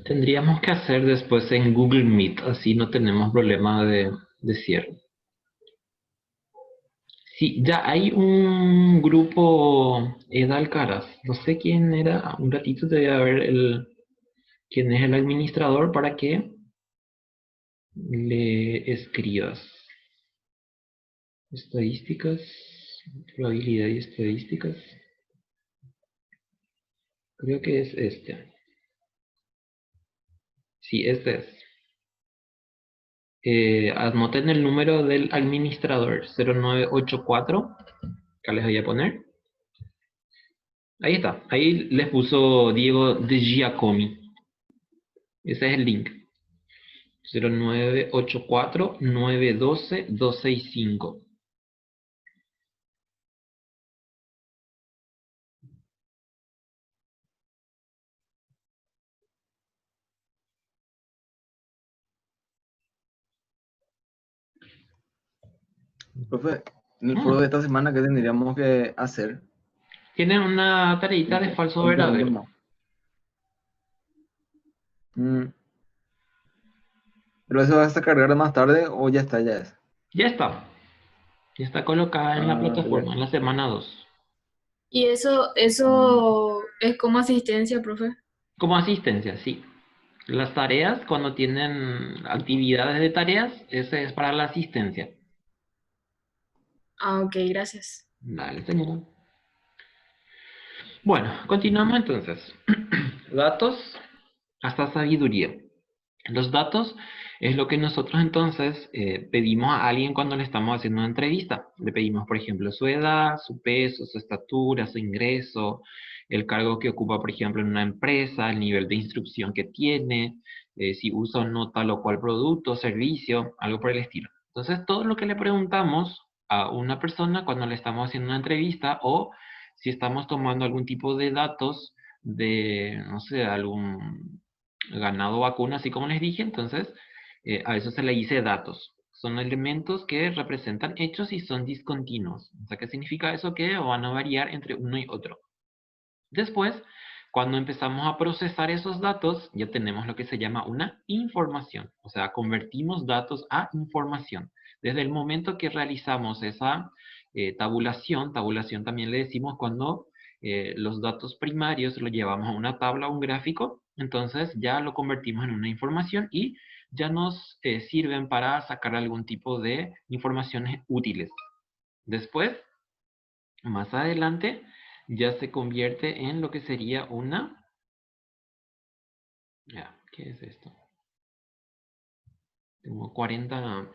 Tendríamos que hacer después en Google Meet, así no tenemos problema de cierre. Sí, ya hay un grupo Eda Alcaraz. No sé quién era. Un ratito te voy a ver quién es el administrador para que le escribas. Estadísticas, probabilidad y estadísticas. Creo que es este. Sí, este es. Anoten el número del administrador, 0984. Acá les voy a poner. Ahí está. Ahí les puso Diego de Giacomi. Ese es el link. 0984 912 265. Profe, en el foro de esta semana, ¿qué tendríamos que hacer? Tienen una tareita de falso Un pregunto verdadero. más. Mm, ¿Pero eso vas a cargar más tarde o ya está, ya es? Ya está. Ya está colocada en la Ah, plataforma en la semana 2. Y eso es como asistencia, profe. Como asistencia, sí. Las tareas, cuando tienen actividades de tareas, ese es para la asistencia. Ah, ok, gracias. Dale, señora. Bueno, continuamos entonces. Datos hasta sabiduría. Los datos es lo que nosotros entonces pedimos a alguien cuando le estamos haciendo una entrevista. Le pedimos, por ejemplo, su edad, su peso, su estatura, su ingreso, el cargo que ocupa, por ejemplo, en una empresa, el nivel de instrucción que tiene, si usa o no tal o cual producto, servicio, algo por el estilo. Entonces, todo lo que le preguntamos a una persona cuando le estamos haciendo una entrevista o si estamos tomando algún tipo de datos de, no sé, algún ganado vacuna, así como les dije, entonces a eso se le dice datos. Son elementos que representan hechos y son discontinuos. O sea, ¿qué significa eso? Que van a variar entre uno y otro. Después, cuando empezamos a procesar esos datos, ya tenemos lo que se llama una información. O sea, convertimos datos a información. Desde el momento que realizamos esa tabulación también le decimos cuando los datos primarios los llevamos a una tabla o un gráfico, entonces ya lo convertimos en una información y ya nos sirven para sacar algún tipo de informaciones útiles. Después, más adelante, ya se convierte en lo que sería una... Ya, ¿qué es esto? Tengo 40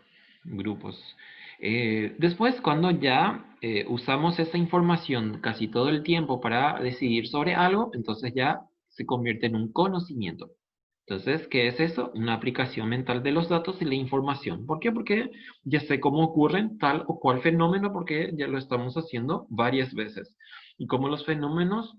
grupos. Después, cuando ya usamos esa información casi todo el tiempo para decidir sobre algo, entonces ya se convierte en un conocimiento. Entonces, ¿qué es eso? Una aplicación mental de los datos y la información. ¿Por qué? Porque ya sé cómo ocurren tal o cual fenómeno porque ya lo estamos haciendo varias veces. Y como los fenómenos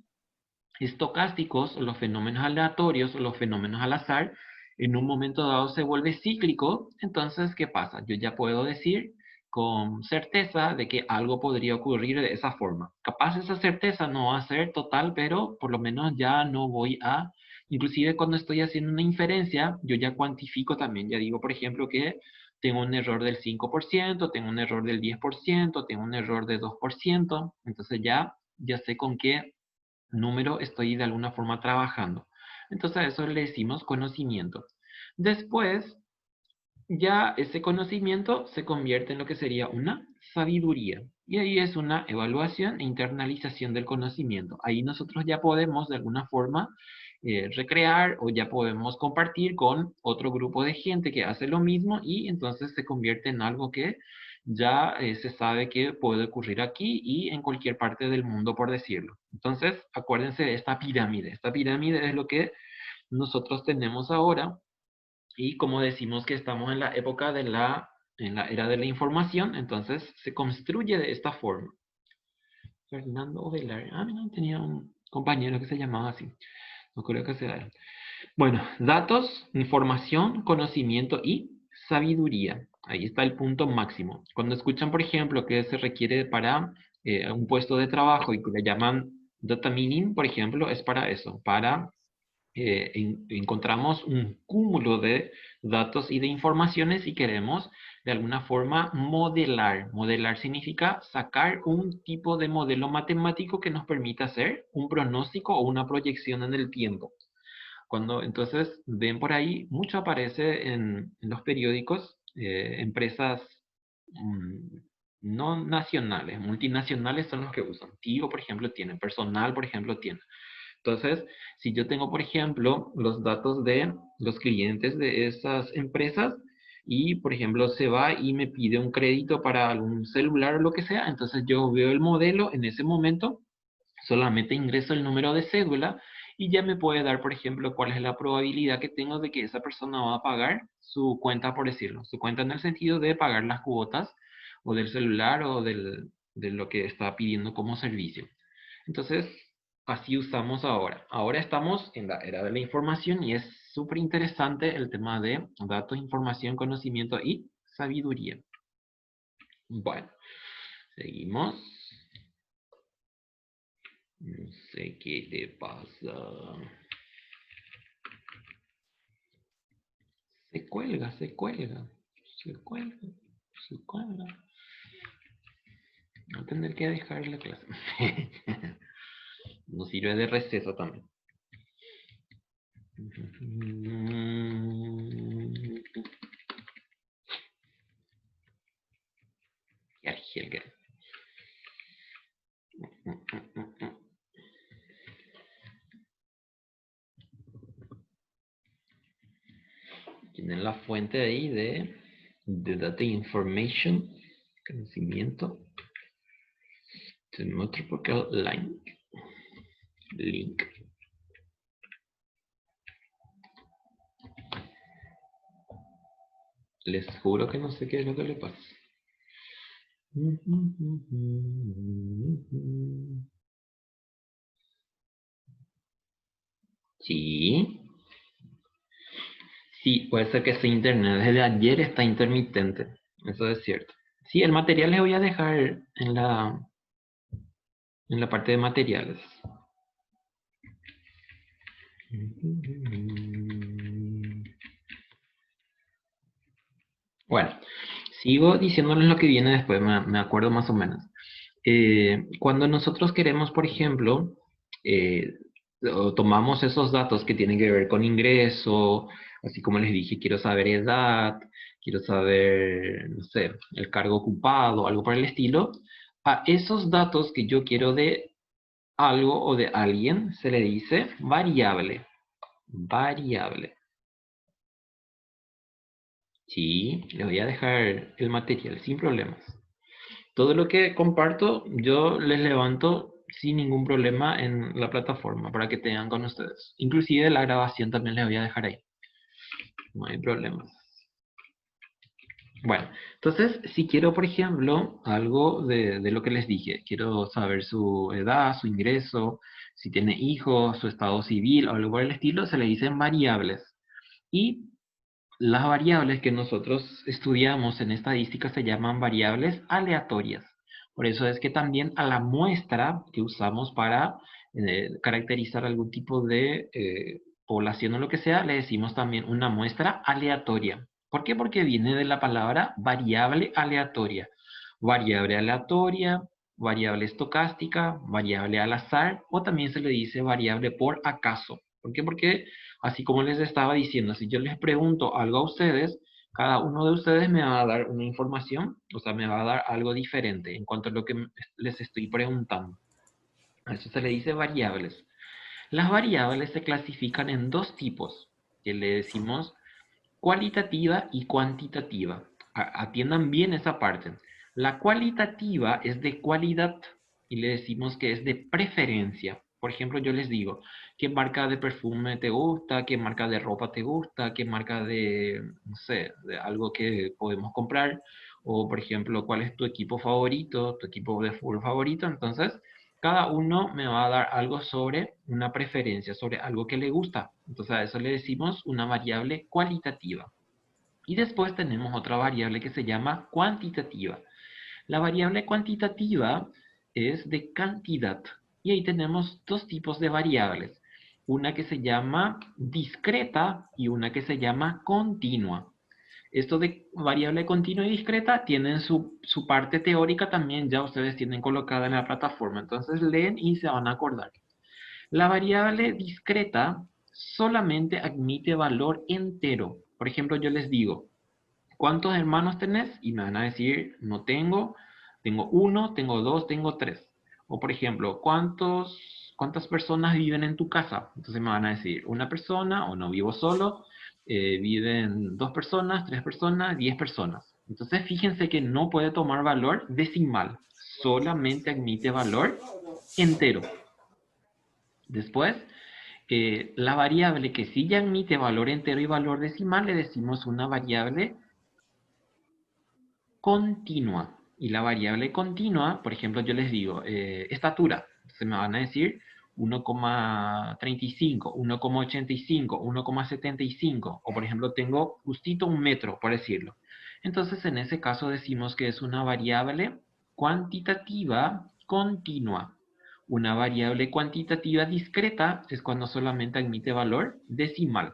estocásticos, los fenómenos aleatorios, los fenómenos al azar, en un momento dado se vuelve cíclico, entonces, ¿qué pasa? Yo ya puedo decir con certeza de que algo podría ocurrir de esa forma. Capaz esa certeza no va a ser total, pero por lo menos ya no voy a, inclusive cuando estoy haciendo una inferencia, yo ya cuantifico también, ya digo, por ejemplo, que tengo un error del 5%, tengo un error del 10%, tengo un error de 2%, entonces ya sé con qué número estoy de alguna forma trabajando. Entonces a eso le decimos conocimiento. Después, ya ese conocimiento se convierte en lo que sería una sabiduría. Y ahí es una evaluación e internalización del conocimiento. Ahí nosotros ya podemos de alguna forma recrear o ya podemos compartir con otro grupo de gente que hace lo mismo y entonces se convierte en algo que ya se sabe que puede ocurrir aquí y en cualquier parte del mundo, por decirlo. Entonces, acuérdense de esta pirámide. Esta pirámide es lo que nosotros tenemos ahora y como decimos que estamos en la época en la era de la información, entonces se construye de esta forma. Fernando Velar. Ah, no, tenía un compañero que se llamaba así. No creo que sea él. Bueno, datos, información, conocimiento y sabiduría. Ahí está el punto máximo. Cuando escuchan, por ejemplo, que se requiere para un puesto de trabajo y que le llaman data mining, por ejemplo, es para eso, para encontramos un cúmulo de datos y de informaciones y queremos de alguna forma modelar. Modelar significa sacar un tipo de modelo matemático que nos permita hacer un pronóstico o una proyección en el tiempo. Cuando entonces ven por ahí, mucho aparece en los periódicos, empresas no nacionales, multinacionales son los que usan. Tigo, por ejemplo, tiene, Personal, por ejemplo, tiene. Entonces, si yo tengo, por ejemplo, los datos de los clientes de esas empresas y, por ejemplo, se va y me pide un crédito para algún celular o lo que sea, entonces yo veo el modelo en ese momento, solamente ingreso el número de cédula y ya me puede dar, por ejemplo, cuál es la probabilidad que tengo de que esa persona va a pagar su cuenta, por decirlo. Su cuenta en el sentido de pagar las cuotas o del celular o de lo que está pidiendo como servicio. Entonces, así usamos ahora. Ahora estamos en la era de la información y es súper interesante el tema de datos, información, conocimiento y sabiduría. Bueno, seguimos. No sé qué le pasa. Se cuelga, se cuelga. Se cuelga, se cuelga. No tendré que dejar la clase. Nos sirve de receso también. Helge. Tienen la fuente ahí de Data Information, conocimiento, Symmetrical link. Les juro que no sé qué es lo que le pasa. Sí. Sí, puede ser que sea internet. Desde ayer está intermitente. Eso es cierto. Sí, el material les voy a dejar en la parte de materiales. Bueno, sigo diciéndoles lo que viene después, me acuerdo más o menos. Cuando nosotros queremos, por ejemplo, o tomamos esos datos que tienen que ver con ingreso, así como les dije, quiero saber edad, quiero saber, no sé, el cargo ocupado, algo por el estilo, a esos datos que yo quiero de algo o de alguien se le dice variable. Variable. Sí, les voy a dejar el material sin problemas. Todo lo que comparto, yo les levanto sin ningún problema en la plataforma para que tengan con ustedes. Inclusive la grabación también les voy a dejar ahí. No hay problema. Bueno, entonces, si quiero, por ejemplo, algo de lo que les dije, quiero saber su edad, su ingreso, si tiene hijos, su estado civil o algo por el estilo, se le dicen variables. Y las variables que nosotros estudiamos en estadística se llaman variables aleatorias. Por eso es que también a la muestra que usamos para caracterizar algún tipo de población o lo que sea, le decimos también una muestra aleatoria. ¿Por qué? Porque viene de la palabra variable aleatoria. Variable aleatoria, variable estocástica, variable al azar, o también se le dice variable por acaso. ¿Por qué? Porque así como les estaba diciendo, si yo les pregunto algo a ustedes, cada uno de ustedes me va a dar una información, o sea, me va a dar algo diferente en cuanto a lo que les estoy preguntando. A eso se le dice variables. Las variables se clasifican en dos tipos, que le decimos cualitativa y cuantitativa. Atiendan bien esa parte. La cualitativa es de cualidad y le decimos que es de preferencia. Por ejemplo, yo les digo, ¿qué marca de perfume te gusta? ¿Qué marca de ropa te gusta? ¿Qué marca de, no sé, de algo que podemos comprar? O, por ejemplo, ¿cuál es tu equipo favorito? ¿Tu equipo de fútbol favorito? Entonces, cada uno me va a dar algo sobre una preferencia, sobre algo que le gusta. Entonces a eso le decimos una variable cualitativa. Y después tenemos otra variable que se llama cuantitativa. La variable cuantitativa es de cantidad. Y ahí tenemos dos tipos de variables. una que se llama discreta y una que se llama continua. Esto de variable continua y discreta tienen su parte teórica también, ya ustedes tienen colocada en la plataforma. Entonces leen y se van a acordar. La variable discreta solamente admite valor entero. Por ejemplo, yo les digo, ¿cuántos hermanos tenés? Y me van a decir, no tengo, tengo uno, tengo dos, tengo tres. O por ejemplo, ¿cuántas personas viven en tu casa? Entonces me van a decir, una persona, o no vivo solo, viven 2 personas, 3 personas, 10 personas. Entonces fíjense que no puede tomar valor decimal, solamente admite valor entero. Después, la variable que sí ya admite valor entero y valor decimal le decimos una variable continua. Y la variable continua, por ejemplo, yo les digo, estatura. Se me van a decir 1,35, 1,85, 1,75. O por ejemplo, tengo justito 1 metro, por decirlo. Entonces, en ese caso decimos que es una variable cuantitativa continua. Una variable cuantitativa discreta es cuando solamente admite valor decimal.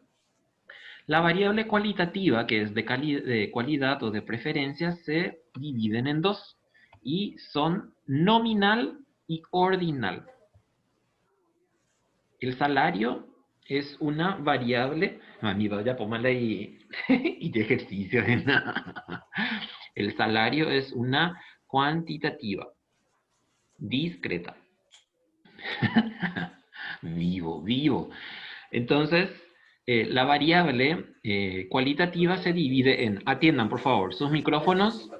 La variable cualitativa, que es de cualidad o de preferencia, se dividen en dos y son nominal y ordinal. El salario es una variable. Mi vaya, póngale y de ejercicio. El salario es una cuantitativa, discreta. Vivo. Entonces, la variable cualitativa se divide en, atiendan por favor, sus micrófonos.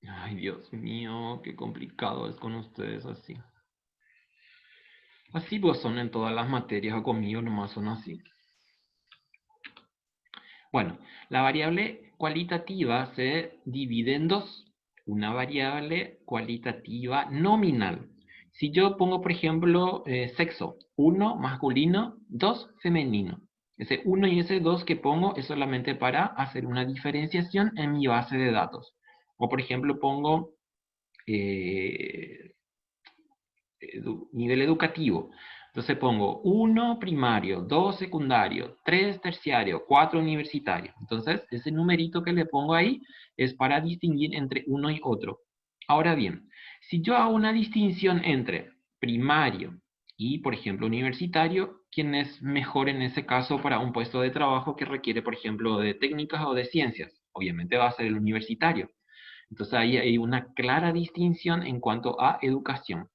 Ay, Dios mío, qué complicado es con ustedes así. Así pues son en todas las materias, o conmigo nomás son así. Bueno, la variable cualitativa se divide en dos. Una variable cualitativa nominal. Si yo pongo, por ejemplo, sexo, 1 masculino, 2 femenino. Ese 1 y ese 2 que pongo es solamente para hacer una diferenciación en mi base de datos. O, por ejemplo, pongo nivel educativo. Entonces pongo 1 primario, 2 secundario, 3 terciario, 4 universitario. Entonces, ese numerito que le pongo ahí es para distinguir entre uno y otro. Ahora bien, si yo hago una distinción entre primario y, por ejemplo, universitario, ¿quién es mejor en ese caso para un puesto de trabajo que requiere, por ejemplo, de técnicas o de ciencias? Obviamente va a ser el universitario. Entonces ahí hay una clara distinción en cuanto a educación.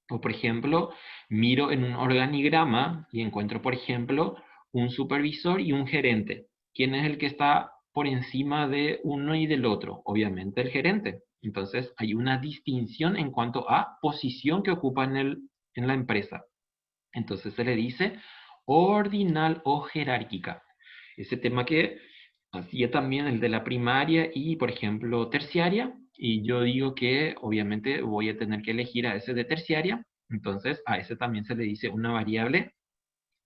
O por ejemplo, miro en un organigrama y encuentro, por ejemplo, un supervisor y un gerente. ¿Quién es el que está por encima de uno y del otro? Obviamente el gerente. Entonces hay una distinción en cuanto a posición que ocupa en la empresa. Entonces se le dice ordinal o jerárquica. Ese tema que hacía también el de la primaria y, por ejemplo, terciaria. Y yo digo que obviamente voy a tener que elegir a ese de terciaria. Entonces a ese también se le dice una variable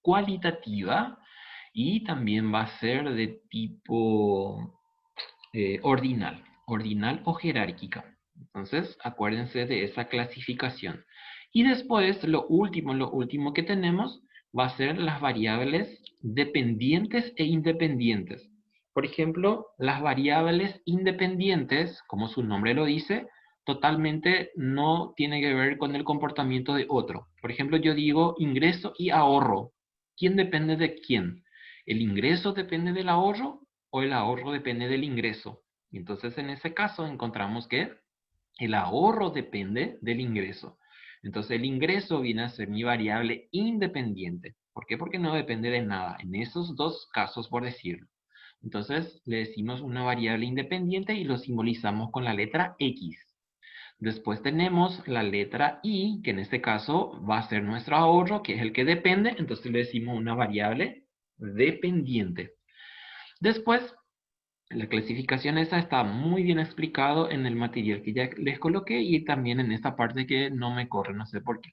cualitativa y también va a ser de tipo ordinal o jerárquica. Entonces acuérdense de esa clasificación. Y después lo último que tenemos va a ser las variables dependientes e independientes. Por ejemplo, las variables independientes, como su nombre lo dice, totalmente no tiene que ver con el comportamiento de otro. Por ejemplo, yo digo ingreso y ahorro. ¿Quién depende de quién? ¿El ingreso depende del ahorro o el ahorro depende del ingreso? Y entonces en ese caso encontramos que el ahorro depende del ingreso. Entonces el ingreso viene a ser mi variable independiente. ¿Por qué? Porque no depende de nada. En esos dos casos, por decirlo. Entonces le decimos una variable independiente y lo simbolizamos con la letra X. Después tenemos la letra Y, que en este caso va a ser nuestro ahorro, que es el que depende. Entonces le decimos una variable dependiente. Después, la clasificación esa está muy bien explicado en el material que ya les coloqué y también en esta parte que no me corre, no sé por qué.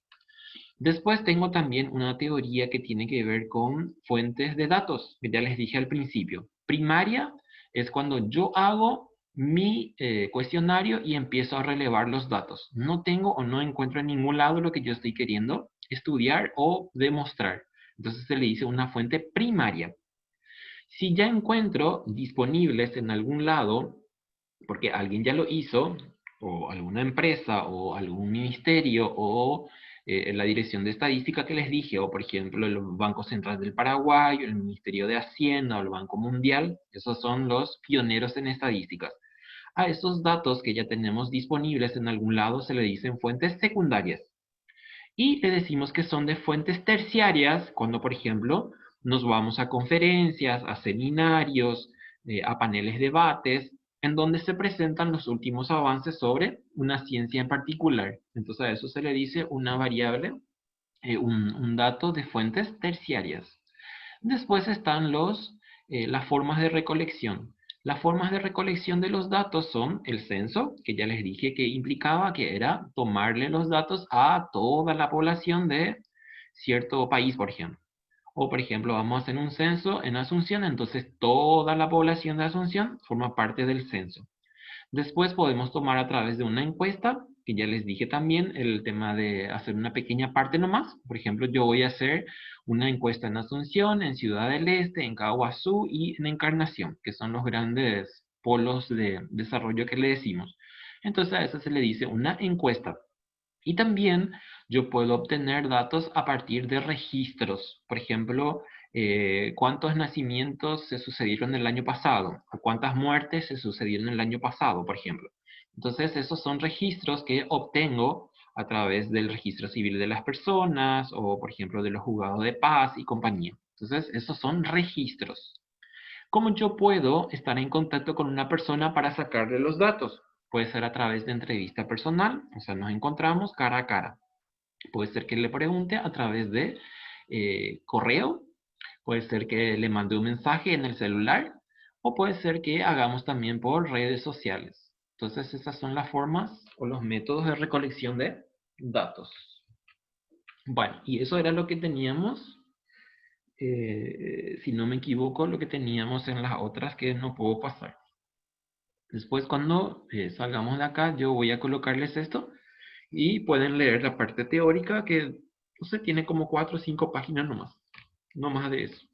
Después tengo también una teoría que tiene que ver con fuentes de datos, que ya les dije al principio. Primaria es cuando yo hago mi cuestionario y empiezo a relevar los datos. No tengo o no encuentro en ningún lado lo que yo estoy queriendo estudiar o demostrar. Entonces se le dice una fuente primaria. Si ya encuentro disponibles en algún lado, porque alguien ya lo hizo, o alguna empresa, o algún ministerio, o la Dirección de Estadística que les dije, o por ejemplo el Banco Central del Paraguay, o el Ministerio de Hacienda, o el Banco Mundial, esos son los pioneros en estadísticas. A esos datos que ya tenemos disponibles en algún lado se le dicen fuentes secundarias. Y le decimos que son de fuentes terciarias cuando, por ejemplo, nos vamos a conferencias, a seminarios, a paneles de debates, en donde se presentan los últimos avances sobre una ciencia en particular. Entonces a eso se le dice una variable, un dato de fuentes terciarias. Después están las formas de recolección. Las formas de recolección de los datos son el censo, que ya les dije que implicaba que era tomarle los datos a toda la población de cierto país, por ejemplo. O, por ejemplo, vamos a hacer un censo en Asunción, entonces toda la población de Asunción forma parte del censo. Después podemos tomar a través de una encuesta, que ya les dije también, el tema de hacer una pequeña parte nomás. Por ejemplo, yo voy a hacer una encuesta en Asunción, en Ciudad del Este, en Caguazú y en Encarnación, que son los grandes polos de desarrollo que le decimos. Entonces a eso se le dice una encuesta. Y también yo puedo obtener datos a partir de registros. Por ejemplo, cuántos nacimientos se sucedieron el año pasado, o cuántas muertes se sucedieron el año pasado, por ejemplo. Entonces, esos son registros que obtengo a través del registro civil de las personas, o por ejemplo, de los juzgados de paz y compañía. Entonces, esos son registros. ¿Cómo yo puedo estar en contacto con una persona para sacarle los datos? Puede ser a través de entrevista personal, o sea, nos encontramos cara a cara. Puede ser que le pregunte a través de correo, puede ser que le mande un mensaje en el celular, o puede ser que hagamos también por redes sociales. Entonces, esas son las formas o los métodos de recolección de datos. Bueno, y eso era lo que teníamos, si no me equivoco, lo que teníamos en las otras que no puedo pasar. Después, cuando salgamos de acá, yo voy a colocarles esto y pueden leer la parte teórica que, no sé, tiene como 4 o 5 páginas nomás, no más de eso.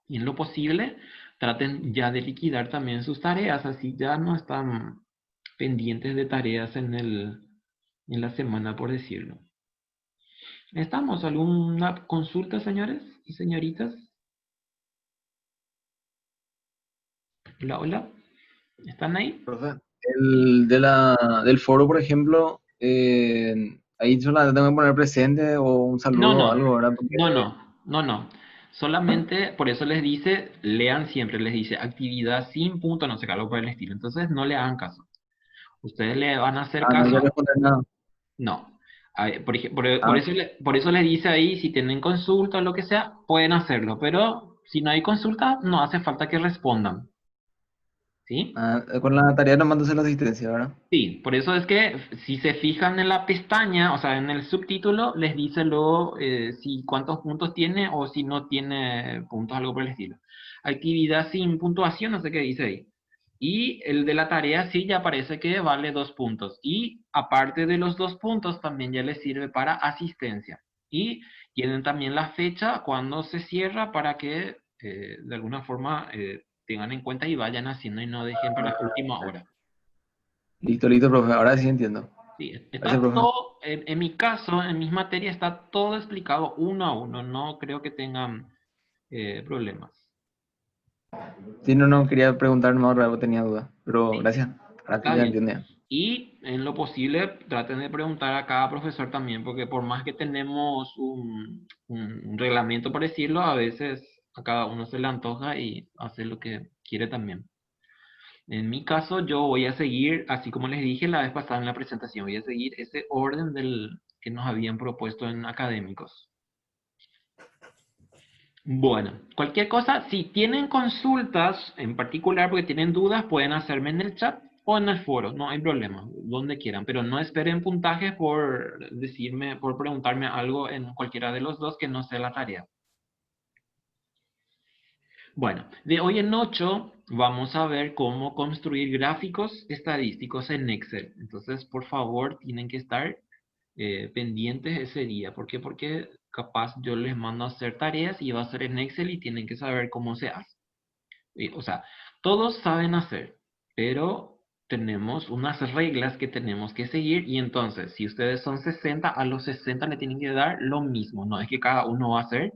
Y en lo posible, traten ya de liquidar también sus tareas, así ya no están pendientes de tareas en la semana, por decirlo. ¿Estamos? ¿Alguna consulta, señores y señoritas? Hola, hola. ¿Están ahí? Profe, del foro, por ejemplo, ahí solamente tengo que poner presente o un No, saludo o no, algo, ¿verdad? Porque, no. Solamente, por eso les dice, lean siempre, les dice actividad sin punto, no sé, algo por el estilo. Entonces no le hagan caso. Ustedes le van a hacer no hay que caso, responder nada. no. Por Ah, eso, por eso les dice ahí, si tienen consulta o lo que sea, pueden hacerlo. Pero si no hay consulta, no hace falta que respondan. ¿Sí? con la tarea no mandas la asistencia, ¿verdad? Sí, por eso es que si se fijan en la pestaña, o sea, en el subtítulo, les dice luego si cuántos puntos tiene o si no tiene puntos, algo por el estilo. Actividad sin puntuación, no sé qué dice ahí. Y el de la tarea sí ya parece que vale 2 puntos. Y aparte de los 2 puntos, también ya les sirve para asistencia. Y tienen también la fecha cuando se cierra para que de alguna forma tengan en cuenta y vayan haciendo y no dejen para última hora. Listo, profe. Ahora sí entiendo. Sí, Gracias, está profe. todo, en mi caso, en mis materias, está todo explicado uno a uno. No creo que tengan problemas. Sí, no quería preguntar más, algo tenía duda. Pero Sí, gracias. Ahora sí está ya bien. entiendo ya. Y en lo posible, traten de preguntar a cada profesor también, porque por más que tenemos un reglamento, por decirlo, a veces a cada uno se le antoja y hace lo que quiere también. En mi caso, yo voy a seguir, así como les dije la vez pasada en la presentación, voy a seguir ese orden que nos habían propuesto en académicos. Bueno, cualquier cosa, si tienen consultas en particular porque tienen dudas, pueden hacerme en el chat o en el foro, no hay problema, donde quieran, pero no esperen puntajes por decirme, por preguntarme algo en cualquiera de los dos que no sea la tarea. Bueno, de hoy en 8 vamos a ver cómo construir gráficos estadísticos en Excel. Entonces, por favor, tienen que estar pendientes ese día. ¿Por qué? Porque capaz yo les mando a hacer tareas y va a ser en Excel y tienen que saber cómo se hace. O sea, todos saben hacer, pero tenemos unas reglas que tenemos que seguir y entonces, si ustedes son 60, a los 60 le tienen que dar lo mismo. No es que cada uno va a hacer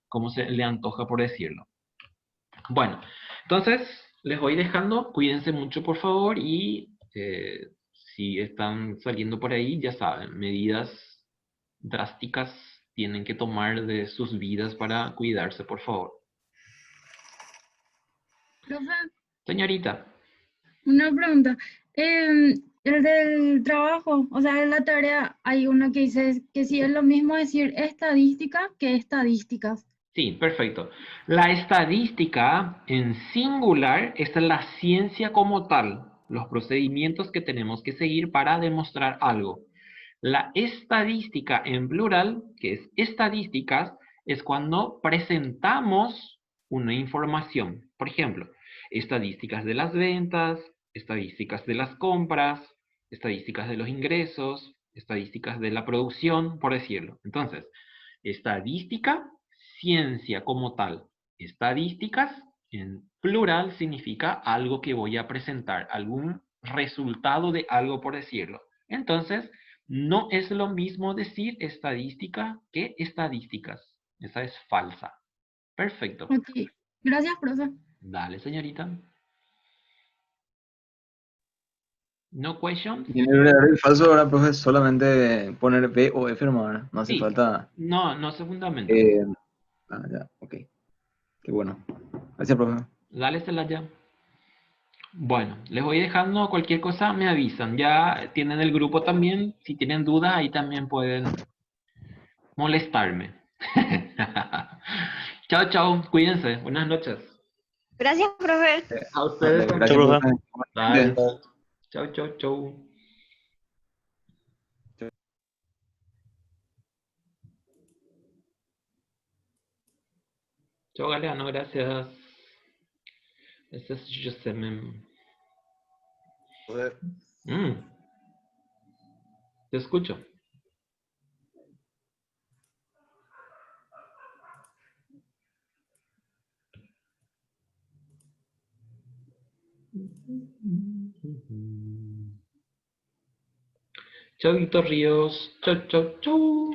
como se le antoja, por decirlo. Bueno, entonces les voy dejando, cuídense mucho por favor y si están saliendo por ahí, ya saben, medidas drásticas tienen que tomar de sus vidas para cuidarse, por favor. Profe, Señorita, una pregunta. El del trabajo, o sea, en la tarea, hay uno que dice que si es lo mismo decir estadística que estadísticas. sí, perfecto. La estadística en singular es la ciencia como tal, los procedimientos que tenemos que seguir para demostrar algo. La estadística en plural, que es estadísticas, es cuando presentamos una información. Por ejemplo, estadísticas de las ventas, estadísticas de las compras, estadísticas de los ingresos, estadísticas de la producción, por decirlo. Entonces, estadística, ciencia como tal. Estadísticas en plural significa algo que voy a presentar, algún resultado de algo, por decirlo. Entonces, no es lo mismo decir estadística que estadísticas. Esa es falsa. Perfecto. Ok, gracias, profe. Dale, señorita. No questions. Y en el verdadero y falso, ahora, profe, solamente poner B o F nomás, ¿verdad? No hace Sí. falta. No, no se fundamenta. eh, ya, ok. Qué bueno. Gracias, profe. Dale, Celaya. Bueno, les voy dejando cualquier cosa, me avisan. Ya tienen el grupo también. Si tienen dudas, ahí también pueden molestarme. Chao, chao. Cuídense. Buenas noches. Gracias, profe. A ustedes Vale, también. gracias, Chao, profe. profe. Dale. Igualmente. Chao, chao, chao. Chao, Galeano. Gracias. Ese es Yosemem. Te escucho. Chao, Víctor Ríos. Chao, chao, chao.